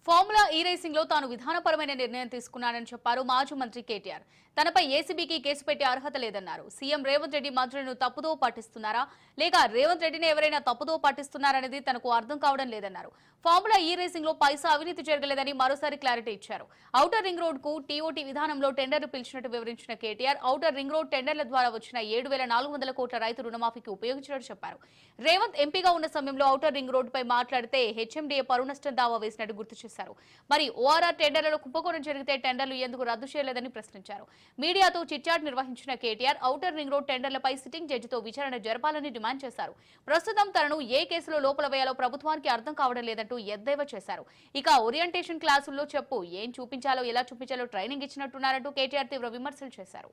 Formula ఈ racing లో తాను విధానపరమైన నిర్ణయం తీసుకున్నానని చెప్పారు మాజీ మంత్రి కేటీఆర్. తనపై ఏసీబీకి కేసు పెట్టే అర్హత లేదన్నారు. సీఎం రేవంత్ రెడ్డి మంత్రులను తప్పుదో పట్టిస్తున్నారా లేక రేవంత్ రెడ్డిని ఎవరైనా తప్పుదో పట్టిస్తున్నారనేది తనకు అర్థం కావడం లేదన్నారు. ఫార్ములా ఈ రేసింగ్ లో పైసా అవినీతి జరగలేదని మరోసారి క్లారిటీ ఇచ్చారు. ఔటర్ రింగ్ రోడ్ కు టీఓటీ విధానంలో టెండర్లు పిలిచినట్టు వివరించిన కేటీఆర్ ఔటర్ రింగ్ రోడ్ టెండర్ల ద్వారా వచ్చిన 7,400 కోట్ల రైతు రుణమాఫీకి ఉపయోగించినట్టు చెప్పారు. రేవంత్ ఎంపీగా ఉన్న సమయంలో ఔటర్ రింగ్ రోడ్డుపై మాట్లాడితే హెచ్ఎండీఏ పరువు నష్టం దావా వేసినట్టు గుర్తు చేశారు. మరి ఓఆర్ఆర్ టెండర్లలో కుంభకోణం జరిగితే టెండర్లు ఎందుకు రద్దు చేయలేదని ప్రశ్నించారు. మీడియాతో చిట్చాట్ నిర్వహించిన కేటీఆర్ ఔటర్ రింగ్ రోడ్ టెండర్లపై సిట్టింగ్ జడ్జితో విచారణ జరపాలని డిమాండ్ చేశారు. ప్రస్తుతం తనను ఏ కేసులో లోపల వేయాలో ప్రభుత్వానికి అర్థం కావడం లేదంటూ ఎద్దేవా చేశారు. ఇక ఓరియంటేషన్ క్లాసుల్లో చెప్పు ఏం చూపించాలో ఎలా చూపించాలో ట్రైనింగ్ ఇచ్చినట్టున్నారంటూ కేటీఆర్ తీవ్ర విమర్శలు చేశారు.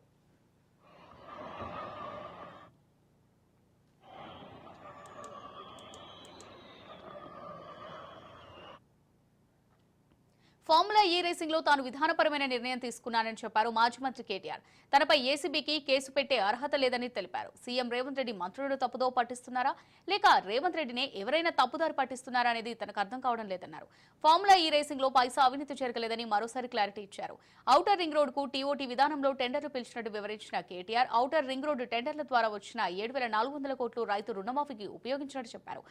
ఫార్ములా ఈ రేసింగ్ లో తాను విధానపరమైన నిర్ణయం తీసుకున్నానని చెప్పారు మాజీ మంత్రి కేటీఆర్. తనపై ఏసీబీకి కేసు పెట్టే అర్హత లేదని తెలిపారు. సీఎం రేవంత్ రెడ్డి మంత్రులను తప్పుదో పట్టిస్తున్నారా లేక రేవంత్ రెడ్డిని ఎవరైనా తప్పుదారి పట్టిస్తున్నారా అనేది తనకు అర్థం కావడం లేదన్నారు. ఫార్ములా ఈ రేసింగ్ లో పైసా అవినీతి జరగలేదని మరోసారి క్లారిటీ ఇచ్చారు. ఔటర్ రింగ్ రోడ్ కు టీఓటీ విధానంలో టెండర్లు పిలిచినట్టు వివరించిన కేటీఆర్ ఔటర్ రింగ్ రోడ్డు టెండర్ల ద్వారా వచ్చిన 7,400 కోట్లు రైతు రుణమాఫీకి ఉపయోగించినట్టు చెప్పారు.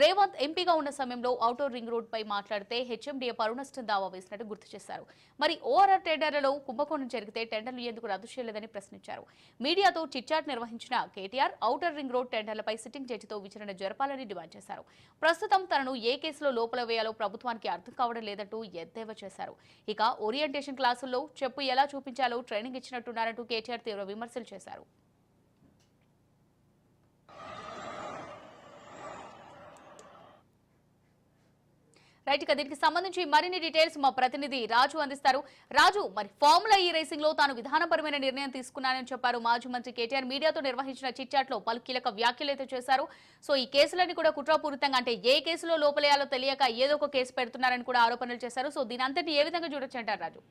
రేవంత్ ఎంపీగా ఉన్న సమయంలో ఔటర్ రింగ్ రోడ్ పై మాట్లాడితే హెచ్ఎండీఏ పరువు నష్టం దావా వేసినట్టు గుర్తు చేశారు. మరి ఓఆర్ఆర్ టెండర్లలో కుంభకోణం జరిగితే టెండర్లు ఎందుకు రద్దు చేయలేదని ప్రశ్నించారు. మీడియాతో చిట్చాట్ నిర్వహించిన కేటీఆర్ ఔటర్ రింగ్ రోడ్ టెండర్లపై సిట్టింగ్ జడ్జితో విచారణ జరపాలని డిమాండ్ చేశారు. ప్రస్తుతం తనను ఏ కేసులో లోపల వేయాలో ప్రభుత్వానికి అర్థం కావడం లేదంటూ ఎద్దేవా చేశారు. ఇక ఓరియంటేషన్ క్లాసుల్లో చెప్పు ఎలా చూపించాలో ట్రైనింగ్ ఇచ్చినట్టున్నారంటూ కేటీఆర్ తీవ్ర విమర్శలు చేశారు. రైట్, ఇక దీనికి సంబంధించి మరిన్ని డీటెయిల్స్ మా ప్రతినిధి రాజు అందిస్తారు. రాజు, మరి ఫార్ములా ఈ రేసింగ్ లో తాను విధానపరమైన నిర్ణయం తీసుకున్నానని చెప్పారు మాజీ మంత్రి కేటీఆర్. మీడియాతో నిర్వహించిన చిట్చాట్ లో పలు కీలక వ్యాఖ్యలు అయితే చేశారు. సో ఈ కేసులన్నీ కూడా కుట్రపూరితంగా, అంటే ఏ కేసులో లోపలేయాలో తెలియక ఏదో ఒక కేసు పెడుతున్నారని కూడా ఆరోపణలు చేశారు. సో దీని అంతటి ఏ విధంగా చూడొచ్చు అంటారు Raju?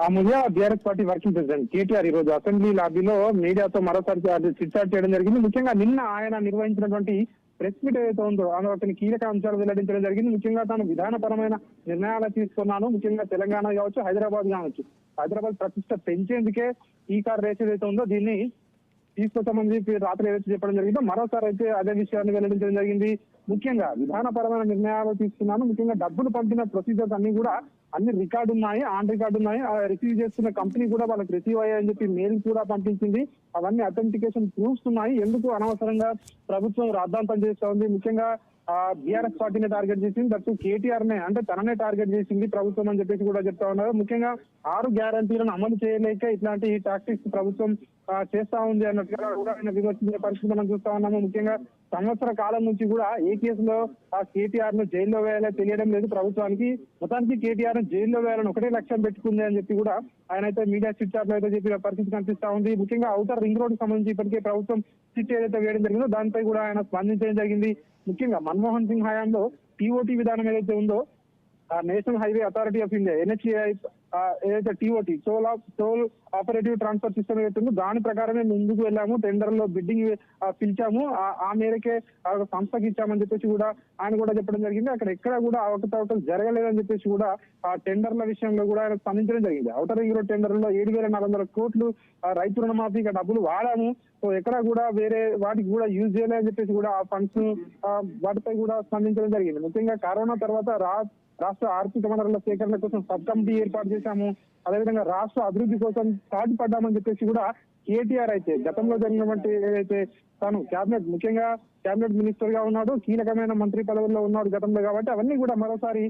Amulya, BRS party working president KTR ఈ రోజు అసెంబ్లీ లాబీలో మీడియాతో మరోసారి చిట్చాట్ చేయడం జరిగింది. ముఖ్యంగా నిన్న ఆయన నిర్వహించినటువంటి ప్రెస్ మీట్ ఏదైతే ఉందో అందులో కొన్ని కీలక అంశాలు వెల్లడించడం జరిగింది. ముఖ్యంగా తాను విధానపరమైన నిర్ణయాలు తీసుకున్నాను. ముఖ్యంగా తెలంగాణ కావచ్చు, హైదరాబాద్ కావచ్చు, హైదరాబాద్ ప్రతిష్ట పెంచేందుకే ఈ కార్ రేస్ ఏదైతే ఉందో దీన్ని తీసుకొచ్చామని చెప్పి రాత్రి ఏదైతే చెప్పడం జరిగిందో మరోసారి అయితే అదే విషయాన్ని వెల్లడించడం జరిగింది. ముఖ్యంగా విధానపరమైన నిర్ణయాలు తీసుకున్నాను. ముఖ్యంగా డబ్బులు పంపిన ప్రొసీజర్స్ అన్ని కూడా అన్ని రికార్డు ఉన్నాయి, ఆన్ రికార్డు ఉన్నాయి. రిసీవ్ చేస్తున్న కంపెనీ కూడా వాళ్ళకి రిసీవ్ అయ్యాయని చెప్పి మెయిల్ కూడా పంపించింది. అవన్నీ అథెంటికేషన్ ప్రూఫ్స్ ఉన్నాయి. ఎందుకు అనవసరంగా ప్రభుత్వం రాద్ధాంతం చేస్తా ఉంది? ముఖ్యంగా బీఆర్ఎస్ పార్టీని టార్గెట్ చేసింది, దట్టు కేటీఆర్ నే, అంటే తననే టార్గెట్ చేసింది ప్రభుత్వం అని చెప్పేసి కూడా చెప్తా ఉన్నారు. ముఖ్యంగా 6 గ్యారంటీలను అమలు చేయలేక ఇట్లాంటి టాక్టిక్స్ ప్రభుత్వం చేస్తా ఉంది అన్నట్టుగా కూడా ఆయన విమర్శించే పరిస్థితి మనం చూస్తా ఉన్నాము. ముఖ్యంగా సంవత్సర కాలం నుంచి కూడా ఏ కేసులో కేటీఆర్ ను జైల్లో వేయాలో తెలియడం లేదు ప్రభుత్వానికి. మొత్తానికి కేటీఆర్ ను జైల్లో వేయాలని ఒకటే లక్ష్యం పెట్టుకుంది అని చెప్పి కూడా ఆయన అయితే మీడియా చిట్చాట్ లో అయితే చెప్పిన పరిస్థితి కనిపిస్తా ఉంది. ముఖ్యంగా ఔటర్ రింగ్ రోడ్ సంబంధించి ఇప్పటికే ప్రభుత్వం చిట్ ఏదైతే వేయడం జరిగిందో దానిపై కూడా ఆయన స్పందించడం జరిగింది. ముఖ్యంగా మన్మోహన్ సింగ్ హయాంలో టీఓటీ విధానం ఏదైతే ఉందో national highway authority of India NHAI ఏదైతే TOT toll operative transfer system ఏదైతే ఉందో దాని ప్రకారమే ముందుకు వెళ్ళాము, టెండర్ లో బిడ్డింగ్ పిలిచాము, ఆ మేరకే సంస్థకి ఇచ్చామని చెప్పేసి కూడా ఆయన కూడా చెప్పడం జరిగింది. అక్కడ ఎక్కడ కూడా అవకతవకలు జరగలేదని చెప్పేసి కూడా ఆ టెండర్ల విషయంలో కూడా ఆయన స్పందించడం జరిగింది. ఔటర్ రింగ్ రోడ్ టెండర్ లో 7,400 కోట్లు రైతు రుణమాఫీగా డబ్బులు వాడాము, సో ఎక్కడ కూడా వేరే వాటికి కూడా యూజ్ చేయలేదని చెప్పేసి కూడా ఆ ఫండ్స్ వాటిపై కూడా స్పందించడం జరిగింది. ముఖ్యంగా కరోనా తర్వాత రాష్ట్ర ఆర్థిక వనరుల సేకరణ కోసం సబ్ కమిటీ ఏర్పాటు చేశాము, అదేవిధంగా రాష్ట్ర అభివృద్ధి కోసం పాటుపడ్డామని చెప్పేసి కూడా కేటీఆర్ అయితే గతంలో జరిగినటువంటి ఏదైతే తాను ముఖ్యంగా క్యాబినెట్ మినిస్టర్ గా ఉన్నాడు, కీలకమైన మంత్రి పదవుల్లో ఉన్నాడు గతంలో, కాబట్టి అవన్నీ కూడా మరోసారి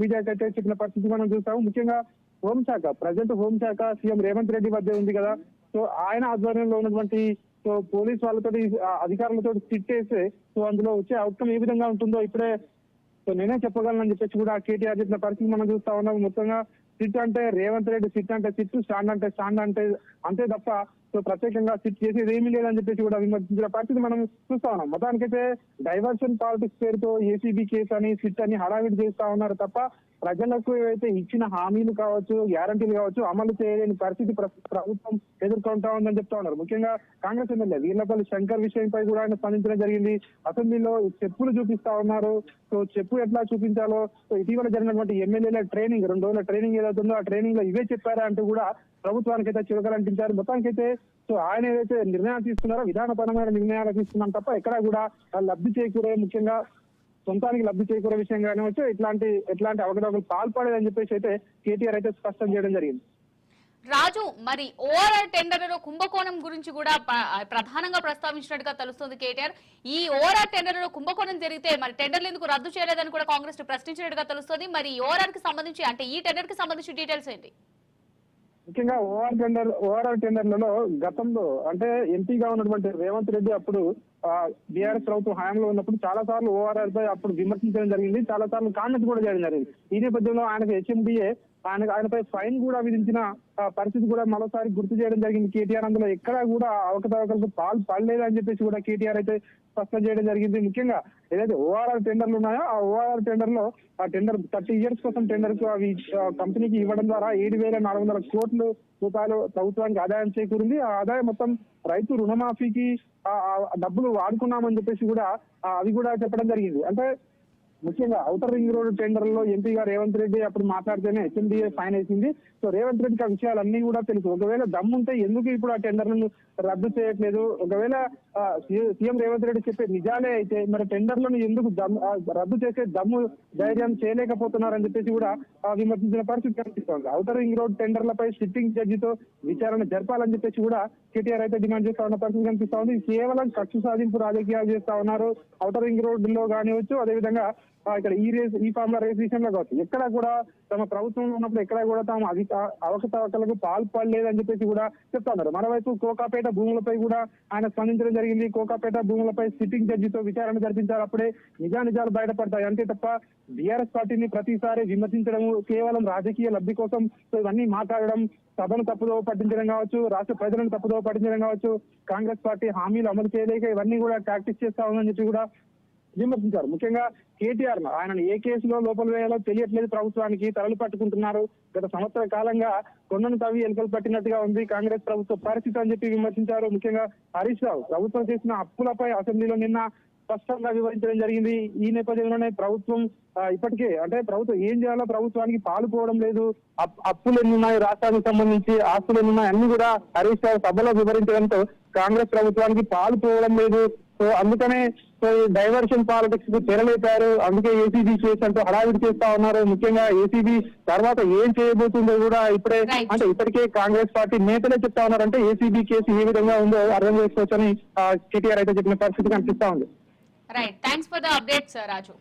మీడియాకి అయితే చెప్పిన పరిస్థితి మనం చూస్తాము. ముఖ్యంగా హోంశాఖ, ప్రజెంట్ హోంశాఖ సీఎం రేవంత్ రెడ్డి మధ్య ఉంది కదా, సో ఆయన ఆధ్వర్యంలో ఉన్నటువంటి సో పోలీస్ వాళ్ళతో అధికారులతో సిట్టేస్తే సో అందులో వచ్చే అవుట్కమ్ ఏ విధంగా ఉంటుందో ఇప్పుడే సో నేనే చెప్పగలనని చెప్పేసి కూడా కేటీఆర్ చెప్పిన పరిస్థితి మనం చూస్తా ఉన్నాం. మొత్తంగా సిట్ అంటే రేవంత్ రెడ్డి సిట్ అంటే సిట్, స్టాండ్ అంటే స్టాండ్ అంటే అంతే తప్ప సో ప్రత్యేకంగా సిట్ చేసేది ఏమీ లేదని చెప్పేసి కూడా విమర్శించిన పరిస్థితి మనం చూస్తా ఉన్నాం. మొత్తానికైతే డైవర్షన్ పాలిటిక్స్ పేరుతో ఏసీబీ కేసు అని సిట్ అని హడావిడి చేస్తా ఉన్నారు తప్ప ప్రజలకు ఏవైతే ఇచ్చిన హామీలు కావచ్చు, గ్యారంటీలు కావచ్చు అమలు చేయలేని పరిస్థితి ప్రభుత్వం ఎదుర్కొంటా ఉందని చెప్తా ఉన్నారు. ముఖ్యంగా కాంగ్రెస్ ఎమ్మెల్యే వీర్లపల్లి శంకర్ విషయంపై కూడా ఆయన స్పందించడం జరిగింది. అసెంబ్లీలో చెప్పులు చూపిస్తా ఉన్నారు. సో చెప్పు ఎట్లా చూపించాలో, సో ఇటీవల జరిగినటువంటి ఎమ్మెల్యేల ట్రైనింగ్ 2 రోజుల ట్రైనింగ్ ఏదైతుందో ఆ ట్రైనింగ్ లో ఇవే చెప్పారా అంటూ కూడా ప్రభుత్వానికి అయితే చివకలంటించారు. మొత్తానికైతే సో ఆయన ఏదైతే నిర్ణయాలు తీసుకున్నారో విధానపరమైన నిర్ణయాలు తీసుకున్నాం తప్ప ఎక్కడా కూడా లబ్ధి చేకూరే, ముఖ్యంగా సొంతానికి లబ్ధి చేకూరే విషయంగానే వచ్చి ఎట్లాంటి అవకతవకలు పాల్పడేదని చెప్పేసి అయితే కేటీఆర్ అయితే స్పష్టం చేయడం జరిగింది. రాజు, మరి ఓఆర్ఆర్ టెండర్లలో కుంభకోణం గురించి కూడా ప్రధానంగా ప్రస్తావించినట్టుగా తెలుస్తుంది కేటీఆర్. ఈ ఓఆర్ఆర్ టెండర్లలో కుంభకోణం జరిగితే మరి టెండర్లు ఎందుకు రద్దు చేయలేదని కూడా కాంగ్రెస్ ప్రశ్నించినట్టుగా తెలుస్తుంది. మరి ఓఆర్ఆర్ కి సంబంధించి, అంటే ఈ టెండర్ కి సంబంధించి డీటెయిల్స్ ఏంటి? ముఖ్యంగా ఓఆర్ఆర్ టెండర్లలో గతంలో అంటే ఎంపీగా ఉన్నటువంటి రేవంత్ రెడ్డి అప్పుడు బీఆర్ఎస్ ప్రభుత్వం హయాంలో ఉన్నప్పుడు చాలా సార్లు ఓఆర్ఆర్ పై అప్పుడు విమర్శించడం జరిగింది, చాలా సార్లు కామెంట్స్ కూడా చేయడం జరిగింది. ఈ నేపథ్యంలో ఆయనకు హెచ్ఎండిఏ ఆయనపై ఫైన్ కూడా విధించిన పరిస్థితి కూడా మరోసారి గుర్తు చేయడం జరిగింది కేటీఆర్. అందులో ఎక్కడా కూడా అవకతవకలకు పాల్పడలేదని చెప్పేసి కూడా కేటీఆర్ అయితే స్పష్టం చేయడం జరిగింది. ముఖ్యంగా ఏదైతే ఓఆర్ఆర్ టెండర్లు ఉన్నాయో ఆ ఓఆర్ఆర్ టెండర్ లో ఆ టెండర్ 30 years కోసం టెండర్ కు అవి కంపెనీకి ఇవ్వడం ద్వారా 7,400 కోట్ల రూపాయలు ప్రభుత్వానికి ఆదాయం చేకూరింది. ఆ ఆదాయం మొత్తం రైతు రుణమాఫీకి డబ్బులు వాడుకున్నామని చెప్పేసి కూడా అవి కూడా చెప్పడం జరిగింది. అంటే ముఖ్యంగా ఔటర్ రింగ్ రోడ్ టెండర్ లో ఎంపీగా రేవంత్ రెడ్డి అప్పుడు మాట్లాడితేనే హెచ్ఎండిఏ ఫైన్ వేసింది. సో రేవంత్ రెడ్డికి ఆ విషయాలన్నీ కూడా తెలుసు. ఒకవేళ దమ్ముంటే ఎందుకు ఇప్పుడు ఆ టెండర్లను రద్దు చేయట్లేదు? ఒకవేళ సీఎం రేవంత్ రెడ్డి చెప్పే నిజాలే అయితే మరి టెండర్లను ఎందుకు రద్దు చేసే దమ్ము ధైర్యం చేయలేకపోతున్నారని చెప్పేసి కూడా విమర్శించిన పరిస్థితి కనిపిస్తోంది. ఔటర్ రింగ్ రోడ్ టెండర్లపై సిట్టింగ్ జడ్జితో విచారణ జరపాలని చెప్పేసి కూడా కేటీఆర్ అయితే డిమాండ్ చేస్తా ఉన్న పరిస్థితి కనిపిస్తా ఉంది. కేవలం కక్ష సాధింపు రాజకీయాలు చేస్తా ఉన్నారు. ఔటర్ రింగ్ రోడ్ లో కానివచ్చు, అదేవిధంగా ఇక్కడ ఈ ఫార్ములా రేస్ విషయంలో కావచ్చు ఎక్కడ కూడా తమ ప్రభుత్వంలో ఉన్నప్పుడు ఎక్కడ కూడా తాము అవకతవకలకు పాల్పడలేదని చెప్పేసి కూడా చెప్తా ఉన్నారు. మరోవైపు కోకాపేట భూములపై కూడా ఆయన స్పందించడం జరిగింది. కోకాపేట భూములపై సిట్టింగ్ జడ్జితో విచారణ జరిపించారు, అప్పుడే నిజానిజాలు బయటపడతాయి. అంతే తప్ప బీఆర్ఎస్ పార్టీని ప్రతిసారి విమర్శించడం, కేవలం రాజకీయ లబ్ధి కోసం ఇవన్నీ మాట్లాడడం, సభను తప్పుదోవ పట్టించడం కావచ్చు, రాష్ట్ర ప్రజలను తప్పుదోవ పట్టించడం కావచ్చు, కాంగ్రెస్ పార్టీ హామీలు అమలు చేయలేక ఇవన్నీ కూడా ప్రాక్టీస్ చేస్తా ఉందని చెప్పి కూడా విమర్శించారు. ముఖ్యంగా కేటీఆర్ ఆయనను ఏ కేసులో లోపల వేయాలో తెలియట్లేదు, ప్రభుత్వానికి తరలి పట్టుకుంటున్నారు. గత సంవత్సర కాలంగా కొండను తవ్వి ఎలుకలు పట్టినట్టుగా ఉంది కాంగ్రెస్ ప్రభుత్వ పరిస్థితి అని చెప్పి విమర్శించారు. ముఖ్యంగా హరీష్ రావు ప్రభుత్వం చేసిన అప్పులపై అసెంబ్లీలో నిన్న స్పష్టంగా వివరించడం జరిగింది. ఈ నేపథ్యంలోనే ప్రభుత్వం ఇప్పటికే అంటే ప్రభుత్వం ఏం చేయాలో ప్రభుత్వానికి పాలుపోవడం లేదు, అప్పులు ఎన్ని ఉన్నాయి, రాష్ట్రానికి సంబంధించి ఆస్తులు ఎన్ని ఉన్నాయి అన్ని కూడా హరీష్ రావు సభలో వివరించడంతో కాంగ్రెస్ ప్రభుత్వానికి పాలుపోవడం లేదు. సో అందుకనే డైవర్షన్ పాలిటిక్స్ కు తెరలేపారు. అందుకే ఏసీబీ కేసు అంటూ హడావిడి చేస్తా ఉన్నారు. ముఖ్యంగా ఏసీబీ తర్వాత ఏం చేయబోతుందో కూడా ఇప్పుడే అంటే ఇప్పటికే కాంగ్రెస్ పార్టీ నేతలే చెప్తా ఉన్నారంటే ఏసీబీ కేసు ఏ విధంగా ఉందో అర్థం చేసుకోవచ్చని కేటీఆర్ అయితే చెప్పిన పరిస్థితి కనిపిస్తా ఉంది. Right, thanks for the updates Raju.